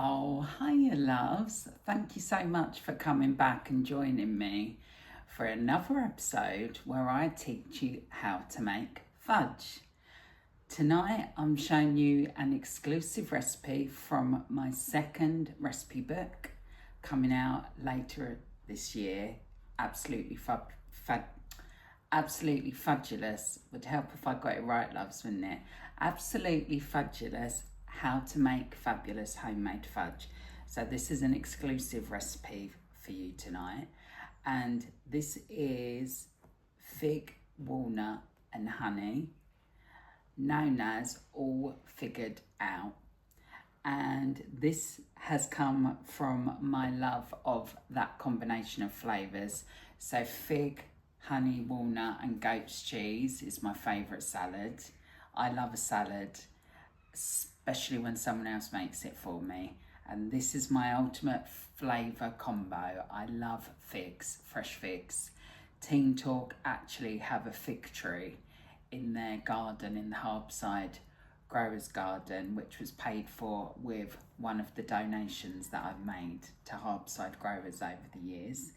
Oh, hiya, loves. Thank you so much for coming back and joining me for another episode where I teach you how to make fudge. Tonight, I'm showing you an exclusive recipe from my second recipe book coming out later this year. Absolutely Fudgeulous. Would help if I got it right, loves, wouldn't it? Absolutely Fudgeulous, how to make fabulous homemade fudge. So this is an exclusive recipe for you tonight. And this is fig, walnut and honey, known as All Figured Out. And this has come from my love of that combination of flavours. So fig, honey, walnut and goat's cheese is my favourite salad. I love a salad, especially when someone else makes it for me. And this is my ultimate flavour combo. I love figs, fresh figs. Teen Talk actually have a fig tree in their garden in the Harbside Growers Garden, which was paid for with one of the donations that I've made to Harbside Growers over the years.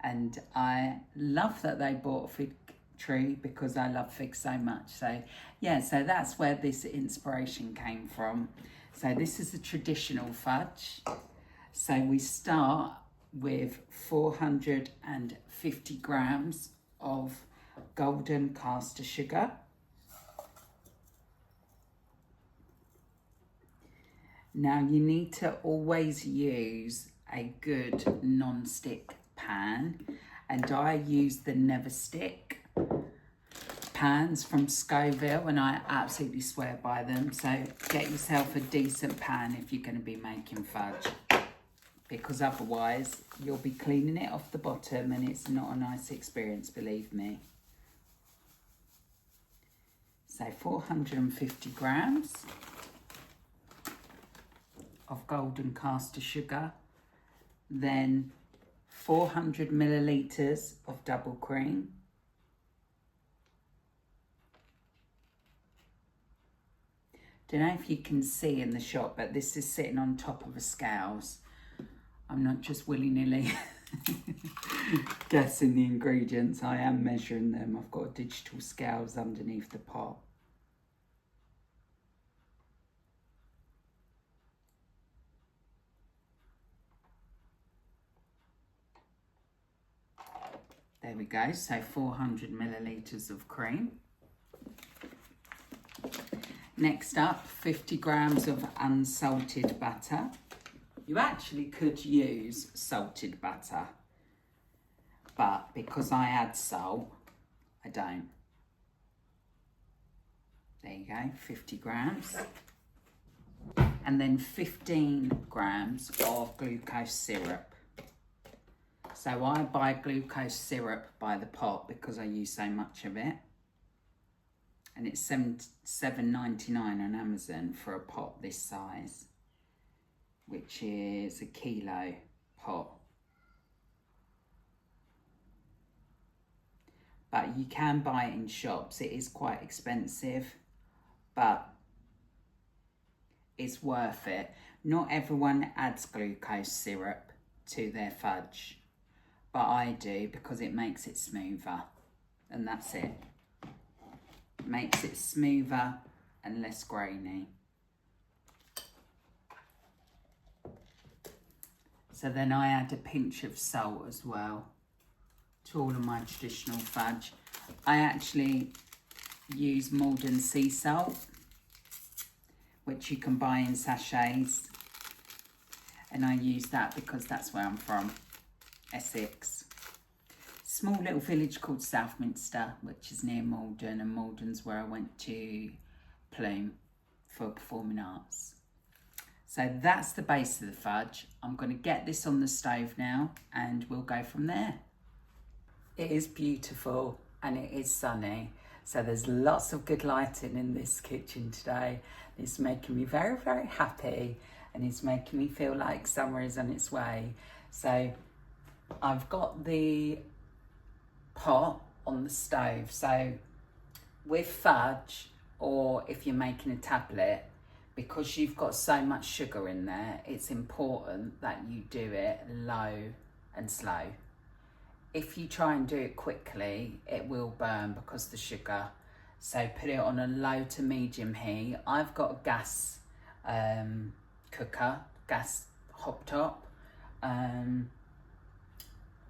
And I love that they bought a fig tree because I love figs so much. So yeah, so that's where this inspiration came from. So this is a traditional fudge. So we start with 450 grams of golden caster sugar. Now you need to always use a good non-stick pan, and I use the Never Stick pans from Scoville, and I absolutely swear by them. So get yourself a decent pan if you're going to be making fudge, because otherwise you'll be cleaning it off the bottom and it's not a nice experience, believe me. So 450 grams of golden caster sugar, then 400 millilitres of double cream, don't know if you can see in the shot, but this is sitting on top of a scales. I'm not just willy-nilly guessing the ingredients, I am measuring them. I've got digital scales underneath the pot. There we go, so 400 millilitres of cream. Next up, 50 grams of unsalted butter. You actually could use salted butter, but because I add salt, I don't. There you go, 50 grams. And then 15 grams of glucose syrup. So I buy glucose syrup by the pot because I use so much of it. And it's $7.99 on Amazon for a pot this size, which is a kilo pot. But you can buy it in shops. It is quite expensive, but it's worth it. Not everyone adds glucose syrup to their fudge, but I do because it makes it smoother, and that's it. It makes it smoother and less grainy. So then I add a pinch of salt as well to all of my traditional fudge. I actually use Malden sea salt, which you can buy in sachets, and I use that because that's where I'm from, Essex. Small little village called Southminster, which is near Malden, and Malden's where I went to Plume for performing arts. So that's the base of the fudge. I'm going to get this on the stove now and we'll go from there. It is beautiful and it is sunny, so there's lots of good lighting in this kitchen today. It's making me very, very happy, and it's making me feel like summer is on its way. So I've got the pot on the stove. So with fudge, or if you're making a tablet, because you've got so much sugar in there, it's important that you do it low and slow. If you try and do it quickly, it will burn because of the sugar. So put it on a low to medium heat. I've got a gas cooker, gas hob top.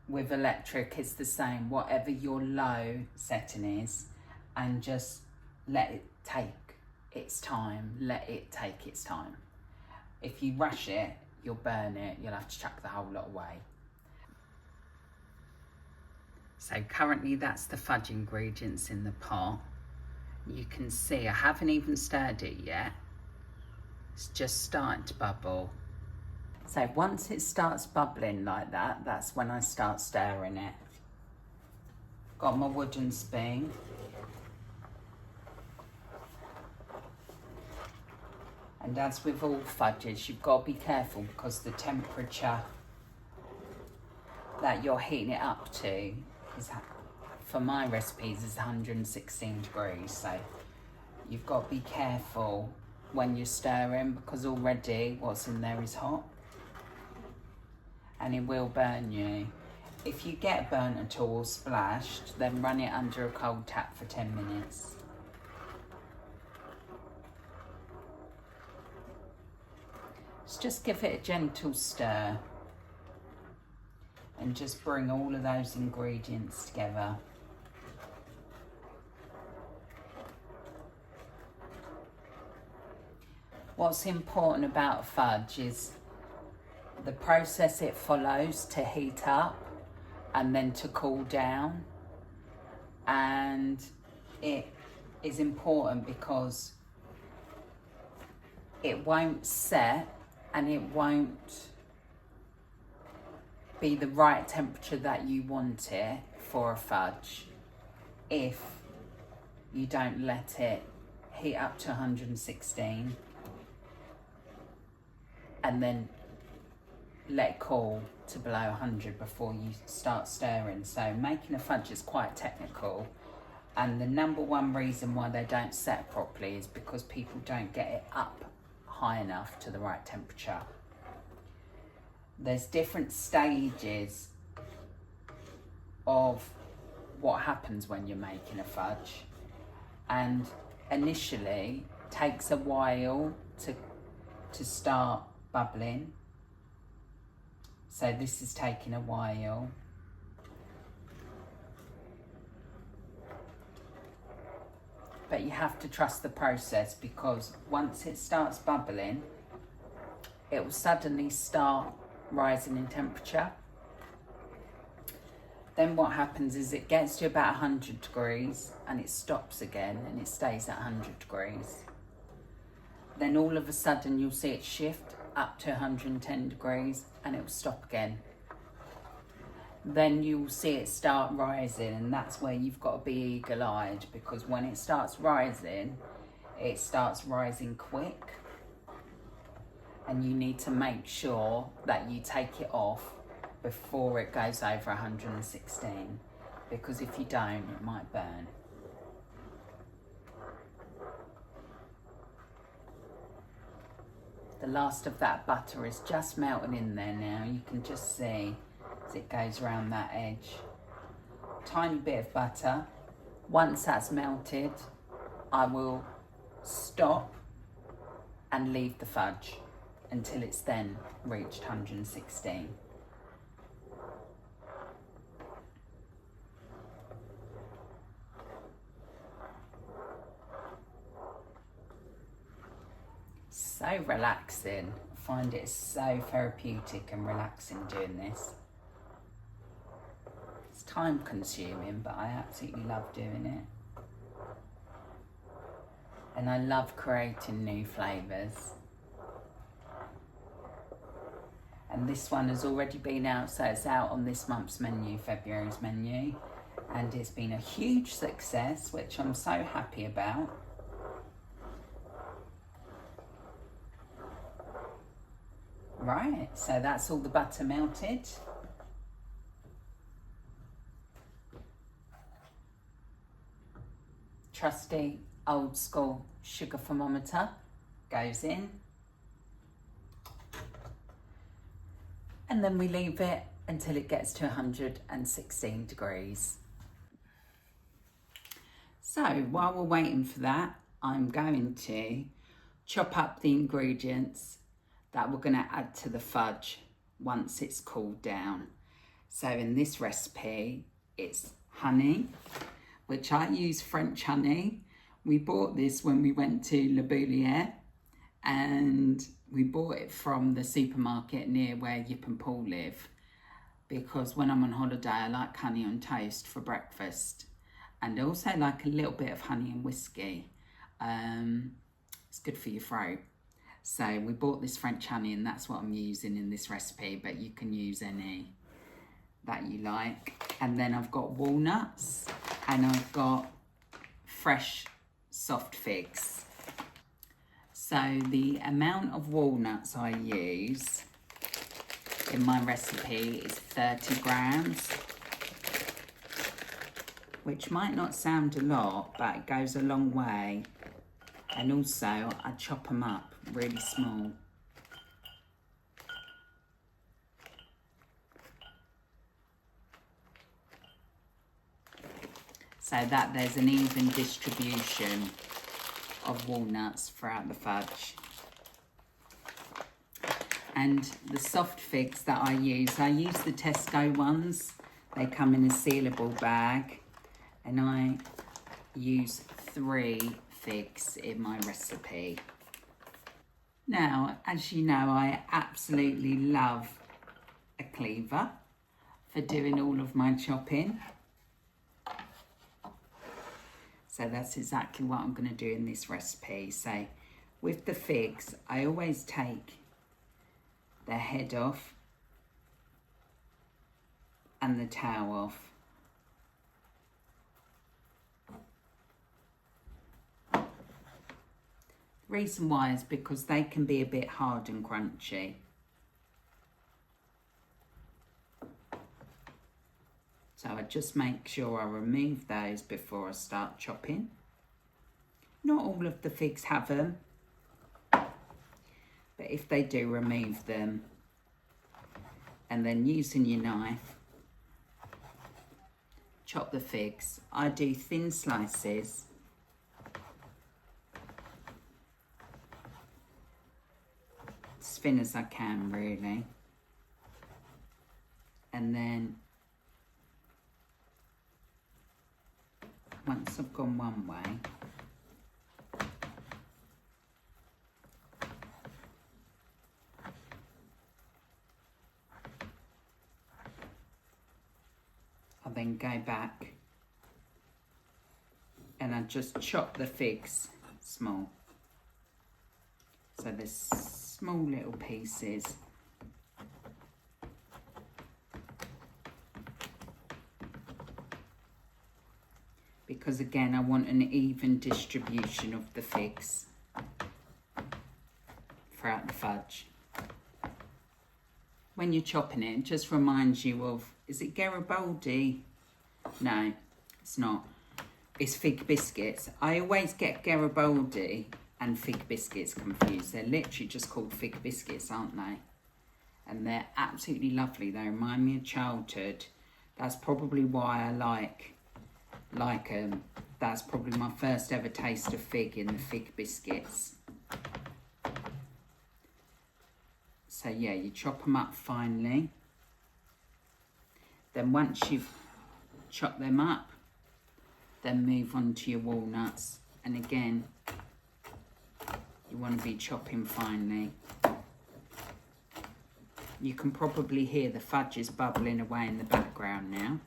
With electric, it's the same, whatever your low setting is, and just let it take its time. Let it take its time. If you rush it, you'll burn it. You'll have to chuck the whole lot away. So currently that's the fudge ingredients in the pot. You can see I haven't even stirred it yet. It's just starting to bubble. So once it starts bubbling like that, that's when I start stirring it. Got my wooden spoon. And as with all fudges, you've got to be careful because the temperature that you're heating it up to is, for my recipes, is 116 degrees. So you've got to be careful when you're stirring because already what's in there is hot and it will burn you. If you get burnt at all or splashed, then run it under a cold tap for 10 minutes. Just give it a gentle stir and just bring all of those ingredients together. What's important about fudge is the process it follows to heat up and then to cool down, and it is important because it won't set and it won't be the right temperature that you want it for a fudge if you don't let it heat up to 116 and then let it cool to below 100 before you start stirring. So making a fudge is quite technical, and the number one reason why they don't set properly is because people don't get it up high enough to the right temperature. There's different stages of what happens when you're making a fudge, and initially it takes a while to start bubbling. So this is taking a while. But you have to trust the process because once it starts bubbling, it will suddenly start rising in temperature. Then what happens is it gets to about 100 degrees and it stops again and it stays at 100 degrees. Then all of a sudden you'll see it shift up to 110 degrees and it will stop again. Then you'll see it start rising, and that's where you've got to be eagle-eyed, because when it starts rising quick, and you need to make sure that you take it off before it goes over 116, because if you don't, it might burn. The last of that butter is just melting in there now. You can just see as it goes around that edge. Tiny bit of butter. Once that's melted, I will stop and leave the fudge until it's then reached 116. So relaxing. I find it so therapeutic and relaxing doing this. It's time consuming, but I absolutely love doing it. And I love creating new flavours. And this one has already been out, so it's out on this month's menu, February's menu. And it's been a huge success, which I'm so happy about. Right, so that's all the butter melted. Trusty old school sugar thermometer. goes in. And then we leave it until it gets to 116 degrees. So while we're waiting for that, I'm going to chop up the ingredients that we're going to add to the fudge once it's cooled down. So in this recipe, it's honey, which I use French honey. We bought this when we went to Le Boulier, and we bought it from the supermarket near where Yip and Paul live, because when I'm on holiday, I like honey on toast for breakfast, and I also like a little bit of honey and whiskey. It's good for your throat. So we bought this French honey, and that's what I'm using in this recipe, but you can use any that you like. And then I've got walnuts, and I've got fresh soft figs. So the amount of walnuts I use in my recipe is 30 grams, which might not sound a lot, but it goes a long way. And also I chop them up really small. So that there's an even distribution of walnuts throughout the fudge. And the soft figs that I use the Tesco ones. They come in a sealable bag, and I use 3 figs in my recipe. Now, as you know, I absolutely love a cleaver for doing all of my chopping. So that's exactly what I'm going to do in this recipe. So with the figs, I always take the head off and the tail off. The reason why is because they can be a bit hard and crunchy. So I just make sure I remove those before I start chopping. Not all of the figs have them, but if they do, remove them. And then using your knife, chop the figs. I do thin slices. As thin as I can, really. And then once I've gone one way, I'll then go back and I just chop the figs small. So there's small little pieces. Because again, I want an even distribution of the figs throughout the fudge. When you're chopping it, it just reminds you of, is it Garibaldi? No, it's not. It's fig biscuits. I always get Garibaldi and fig biscuits confused. They're literally just called fig biscuits, aren't they? And they're absolutely lovely. They remind me of childhood. That's probably why I like them. That's probably my first ever taste of fig, in the fig biscuits. So yeah, you chop them up finely. Then once you've chopped them up, then move on to your walnuts. And again, you want to be chopping finely. You can probably hear the fudge is bubbling away in the background now,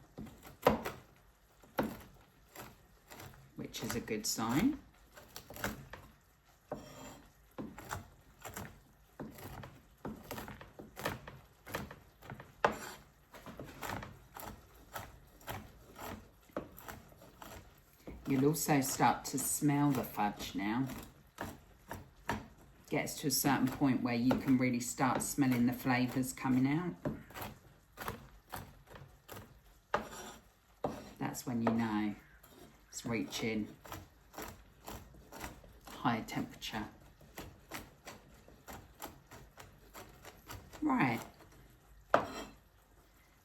which is a good sign. You'll also start to smell the fudge now. Gets to a certain point where you can really start smelling the flavours coming out. That's when you know it's reaching higher temperature. Right,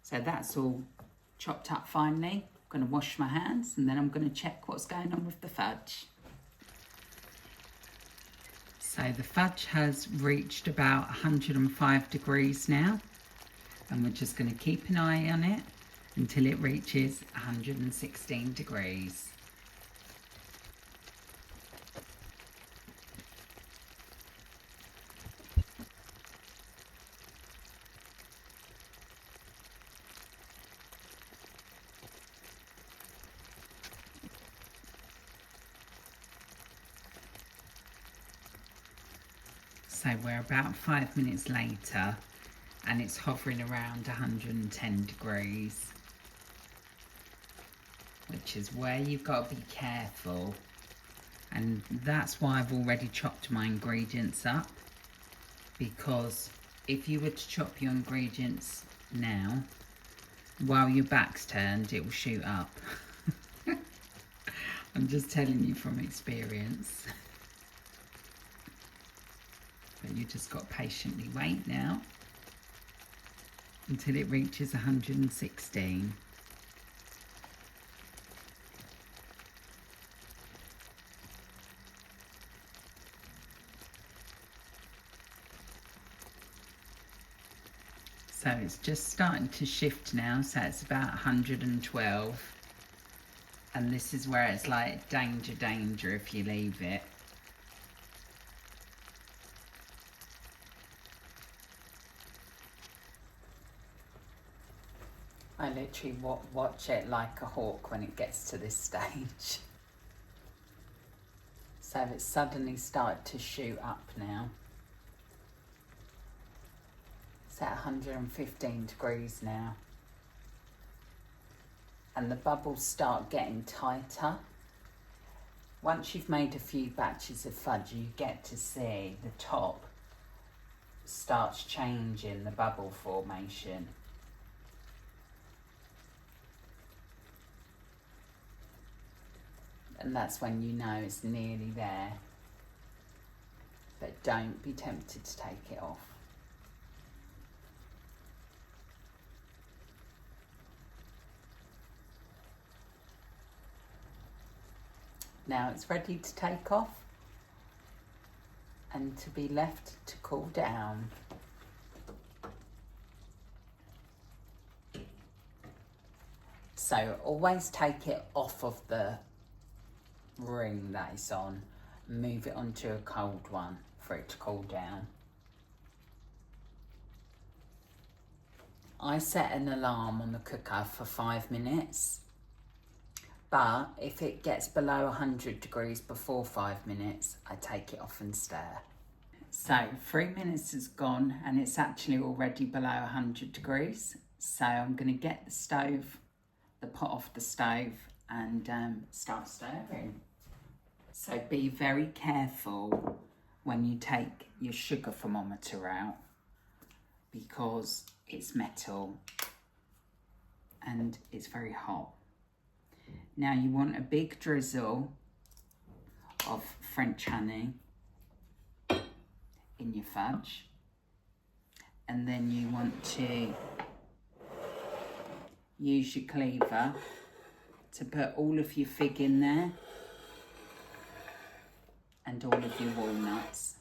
so that's all chopped up finely. I'm going to wash my hands and then I'm going to check what's going on with the fudge. So the fudge has reached about 105 degrees now, and we're just going to keep an eye on it until it reaches 116 degrees. So we're about 5 minutes later and it's hovering around 110 degrees, which is where you've got to be careful. And that's why I've already chopped my ingredients up, because if you were to chop your ingredients now, while your back's turned, it will shoot up. I'm just telling you from experience. But you just got to patiently wait now until it reaches 116. So it's just starting to shift now, so it's about 112. And this is where it's like danger, danger if you leave it. I literally watch it like a hawk when it gets to this stage. So it's suddenly started to shoot up now. It's at 115 degrees now. And the bubbles start getting tighter. Once you've made a few batches of fudge, you get to see the top starts changing the bubble formation. And that's when you know it's nearly there. But don't be tempted to take it off. Now it's ready to take off and to be left to cool down. So always take it off of the ring that it's on, move it onto a cold one for it to cool down. I set an alarm on the cooker for 5 minutes, but if it gets below 100 degrees before 5 minutes, I take it off and stir. So 3 minutes has gone and it's actually already below 100 degrees. So I'm going to get the pot off the stove and start stirring. So be very careful when you take your sugar thermometer out, because it's metal and it's very hot. Now you want a big drizzle of French honey in your fudge, and then you want to use your cleaver to put all of your fig in there and all of your walnuts,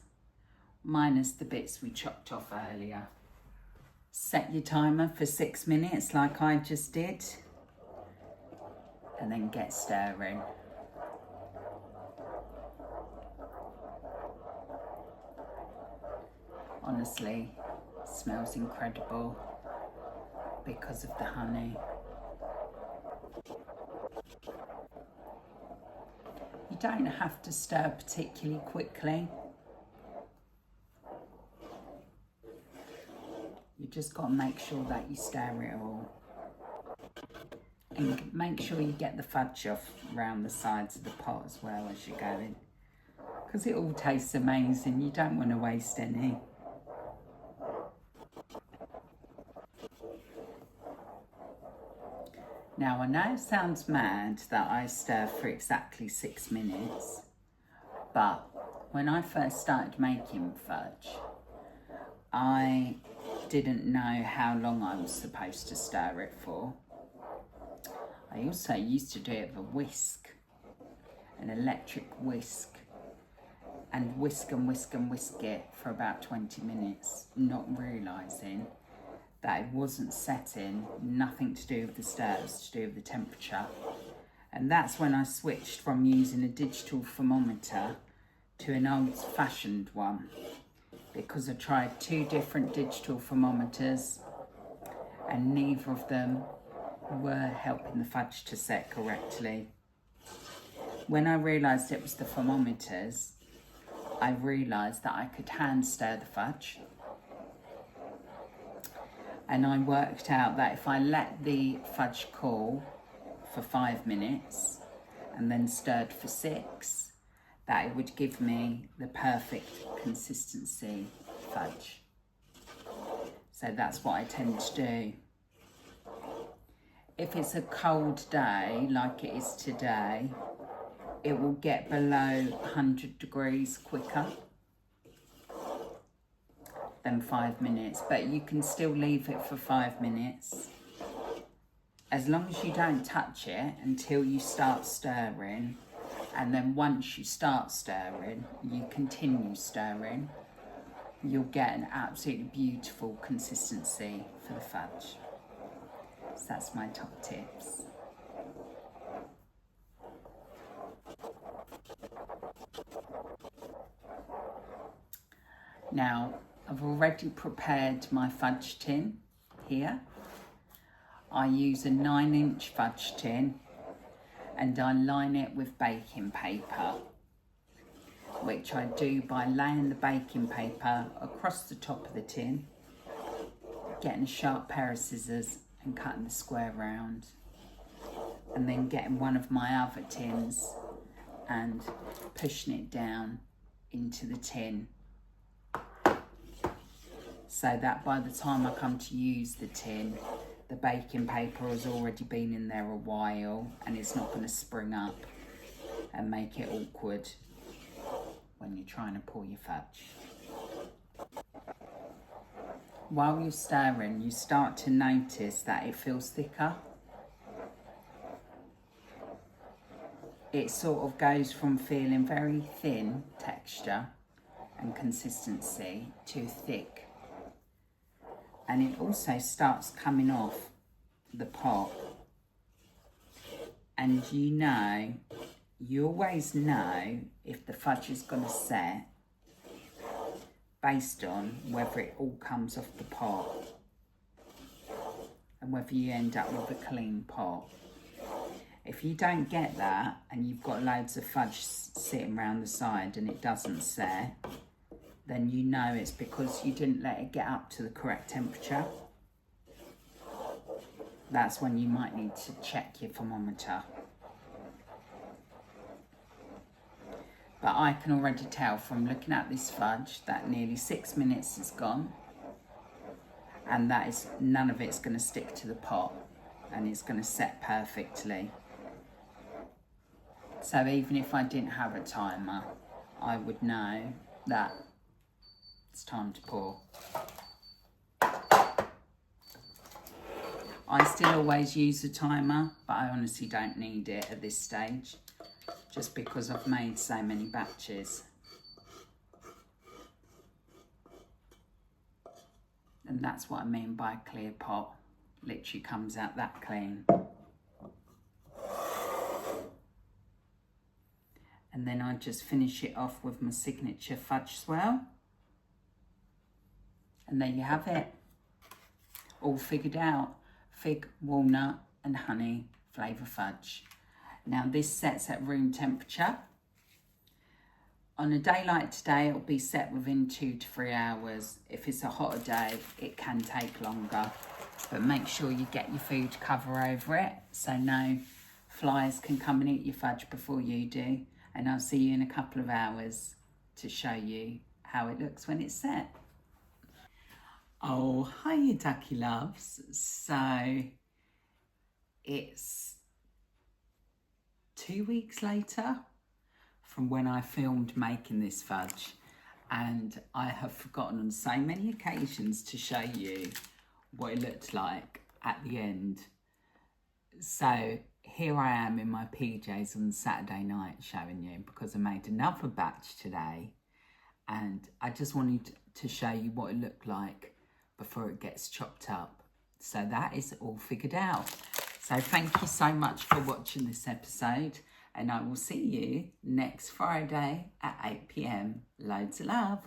minus the bits we chopped off earlier. Set your timer for 6 minutes like I just did, and then get stirring. Honestly, it smells incredible because of the honey. You don't have to stir particularly quickly. You just got to make sure that you stir it all. And make sure you get the fudge off around the sides of the pot as well as you're going, because it all tastes amazing. You don't want to waste any. Now I know it sounds mad that I stir for exactly 6 minutes, but when I first started making fudge, I didn't know how long I was supposed to stir it for. I also used to do it with a whisk, an electric whisk, and whisk and whisk and whisk it for about 20 minutes, not realising that it wasn't setting, nothing to do with the stir, it was to do with the temperature. And that's when I switched from using a digital thermometer to an old-fashioned one, because I tried 2 different digital thermometers and neither of them were helping the fudge to set correctly. When I realised it was the thermometers, I realised that I could hand stir the fudge. And I worked out that if I let the fudge cool for 5 minutes and then stirred for 6, that it would give me the perfect consistency fudge. So that's what I tend to do. If it's a cold day, like it is today, it will get below 100 degrees quicker than 5 minutes, but you can still leave it for 5 minutes. As long as you don't touch it until you start stirring, and then once you start stirring, you continue stirring, you'll get an absolutely beautiful consistency for the fudge. So that's my top tips. Now, I've already prepared my fudge tin here. I use a 9-inch fudge tin and I line it with baking paper, which I do by laying the baking paper across the top of the tin, getting a sharp pair of scissors and cutting the square round, and then getting one of my other tins and pushing it down into the tin, so that by the time I come to use the tin, the baking paper has already been in there a while and it's not going to spring up and make it awkward when you're trying to pour your fudge. While you're stirring, you start to notice that it feels thicker. It sort of goes from feeling very thin texture and consistency to thick. And it also starts coming off the pot. And you always know if the fudge is going to set based on whether it all comes off the pot and whether you end up with a clean pot. If you don't get that and you've got loads of fudge sitting around the side and it doesn't set, then you know it's because you didn't let it get up to the correct temperature. That's when you might need to check your thermometer. But I can already tell from looking at this fudge that nearly 6 minutes is gone, and that is none of it's going to stick to the pot and it's going to set perfectly. So even if I didn't have a timer, I would know that it's time to pour. I still always use a timer, but I honestly don't need it at this stage, just because I've made so many batches. And that's what I mean by a clear pot. Literally comes out that clean. And then I just finish it off with my signature fudge swirl. And there you have it. All figured out. Fig, walnut and honey flavour fudge. Now this sets at room temperature. On a day like today, it'll be set within 2 to 3 hours. If it's a hotter day, it can take longer. But make sure you get your food cover over it so no flies can come and eat your fudge before you do. And I'll see you in a couple of hours to show you how it looks when it's set. Oh, hi you ducky loves. So it's 2 weeks later from when I filmed making this fudge, and I have forgotten on so many occasions to show you what it looked like at the end. So here I am in my PJs on Saturday night showing you, because I made another batch today, and I just wanted to show you what it looked like before it gets chopped up. So that is all figured out. So thank you so much for watching this episode, and I will see you next Friday at 8 p.m. Loads of love.